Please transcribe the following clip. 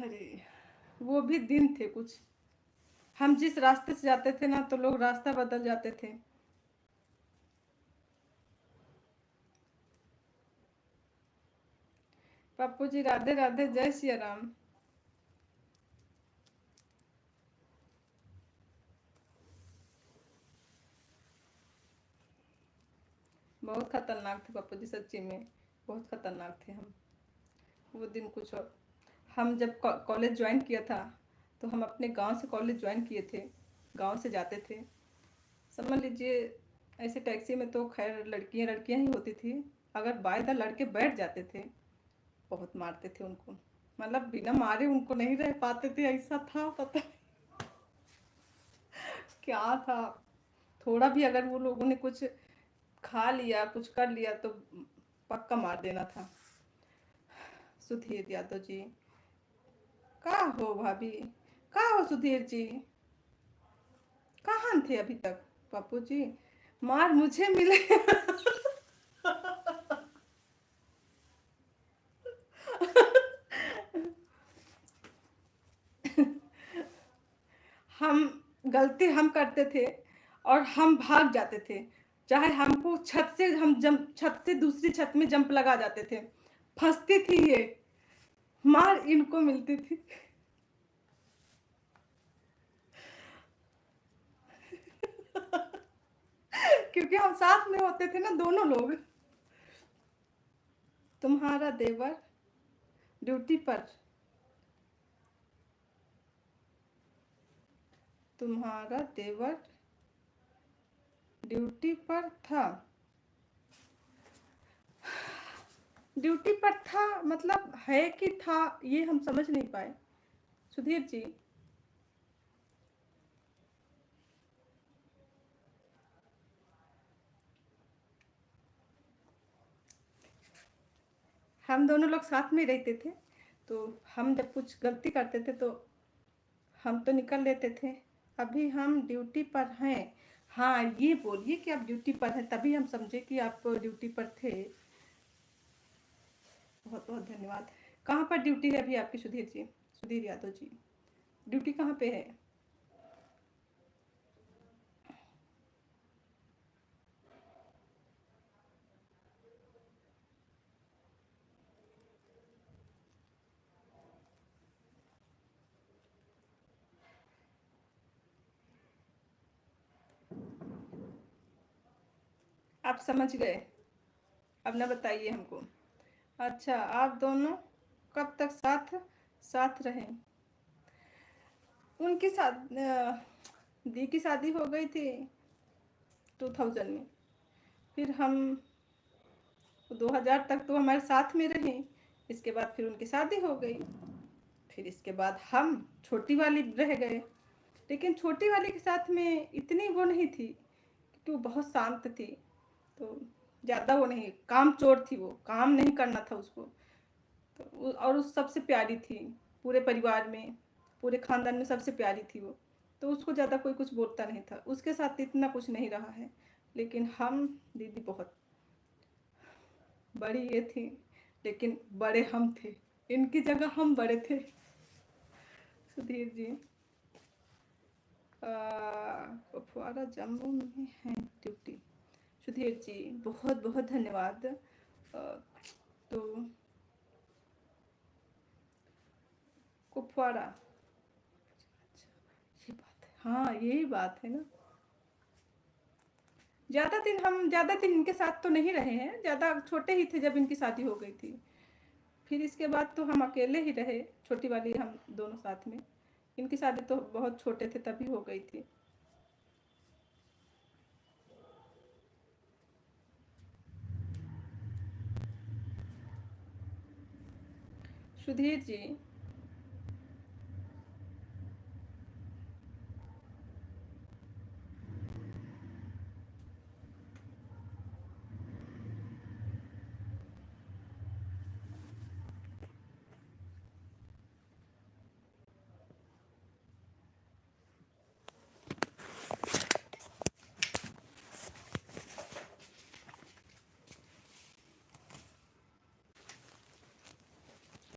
अरे वो भी दिन थे कुछ। हम जिस रास्ते से जाते थे ना तो लोग रास्ता बदल जाते थे। पप्पू जी राधे राधे, जय सिया राम। बहुत खतरनाक थे पप्पू जी, सच्ची में बहुत खतरनाक थे हम। वो दिन कुछ और। हम जब कॉलेज ज्वाइन किया था तो हम अपने गांव से कॉलेज ज्वाइन किए थे, गांव से जाते थे। समझ लीजिए ऐसे टैक्सी में तो खैर लड़कियां लड़कियां ही होती थी। अगर बाय द लड़के बैठ जाते थे, बहुत मारते थे उनको। मतलब बिना मारे उनको नहीं रह पाते थे, ऐसा था पता क्या था। थोड़ा भी अगर वो लोगों ने कुछ खा लिया, कुछ कर लिया तो पक्का मार देना था। सुधीर यादव जी, कहाँ हो भाभी? कहाँ हो सुधीर जी? कहाँ थे अभी तक? पप्पू जी, मार मुझे मिले। हम गलती हम करते थे और हम भाग जाते थे। चाहे हमको छत से हम जंप, छत से दूसरी छत में जंप लगा जाते थे। फंसती थी ये, मार इनको मिलती थी। क्योंकि हम साथ में होते थे ना दोनों लोग। तुम्हारा देवर ड्यूटी पर, तुम्हारा देवर ड्यूटी पर था। ड्यूटी पर था मतलब है कि था, ये हम समझ नहीं पाए सुधीर जी। हम दोनों लोग साथ में रहते थे, तो हम जब कुछ गलती करते थे तो हम तो निकल लेते थे। अभी हम ड्यूटी पर हैं। हाँ ये बोलिए कि आप ड्यूटी पर हैं, तभी हम समझे कि आप ड्यूटी पर थे। बहुत बहुत धन्यवाद। कहाँ पर ड्यूटी है अभी आपकी सुधीर जी? सुधीर यादव जी, ड्यूटी कहाँ पे है? आप समझ गए? अब ना बताइए हमको। अच्छा, आप दोनों कब तक साथ साथ रहें? उनकी दी की शादी हो गई थी 2000 में। फिर हम 2000 तक तो हमारे साथ में रहे। इसके बाद फिर उनकी शादी हो गई। फिर इसके बाद हम छोटी वाली रह गए। लेकिन छोटी वाली के साथ में इतनी वो नहीं थी, क्योंकि वो बहुत शांत थी। तो ज़्यादा वो नहीं, काम चोर थी, वो काम नहीं करना था उसको। तो और उस सबसे प्यारी थी पूरे परिवार में, पूरे खानदान में सबसे प्यारी थी वो। तो उसको ज़्यादा कोई कुछ बोलता नहीं था, उसके साथ इतना कुछ नहीं रहा है। लेकिन हम दीदी बहुत बड़ी ये थी, लेकिन बड़े हम थे। इनकी जगह हम बड़े थे। सुधीर जी, कुपवारा जम्मू में है ड्यूटी। सुधीर जी बहुत बहुत धन्यवाद। तो कुपवारा, ये बात है, हाँ यही बात है ना। ज़्यादा दिन इनके साथ तो नहीं रहे हैं, ज़्यादा छोटे ही थे जब इनकी शादी हो गई थी। फिर इसके बाद तो हम अकेले ही रहे, छोटी वाली हम दोनों साथ में। इनकी शादी तो बहुत छोटे थे तभी हो गई थी। सुधीर जी,